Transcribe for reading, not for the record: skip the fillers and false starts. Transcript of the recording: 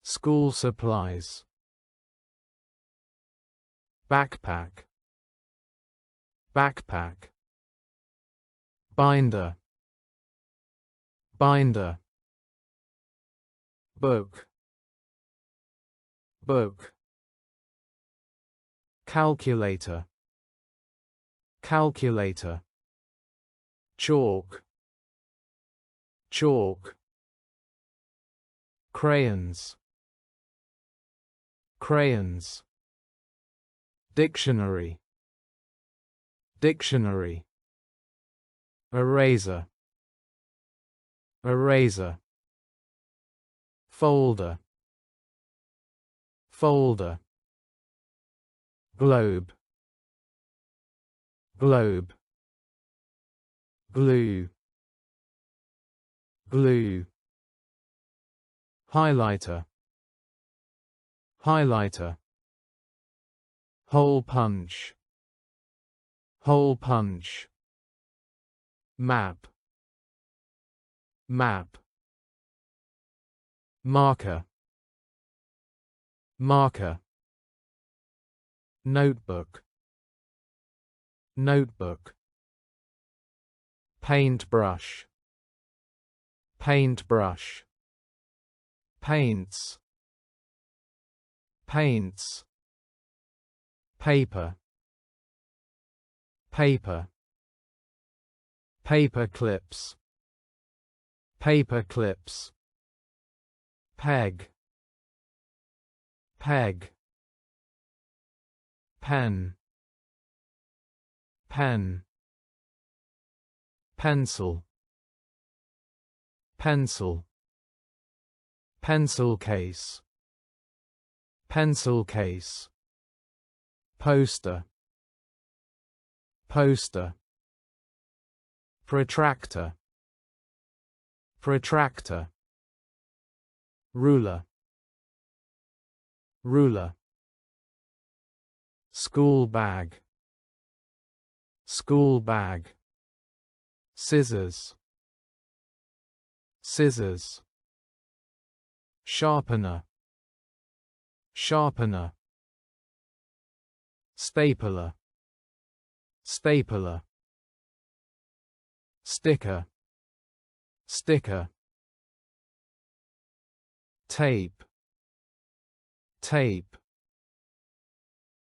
School supplies. Backpack. Backpack. Binder. Binder. Book. Book. Calculator. Calculator. Chalk. Chalk. Crayons. Crayons. Dictionary. Dictionary. Eraser. Eraser. Folder. Folder. Globe. Globe. Glue. Glue. Highlighter. Highlighter. Hole punch. Hole punch. Map. Map. Marker. Marker. Notebook. Notebook. Paintbrush. Paintbrush. Paints. Paints. Paper. Paper. Paper clips. Paper clips. Peg. Peg. Pen. Pen. Pencil. Pencil. Pencil case. Pencil case. Poster. Poster. Protractor. Protractor. Ruler. Ruler. School bag. School bag. Scissors. Scissors. Sharpener. Sharpener. Stapler. Stapler. Sticker. Sticker. Tape. Tape.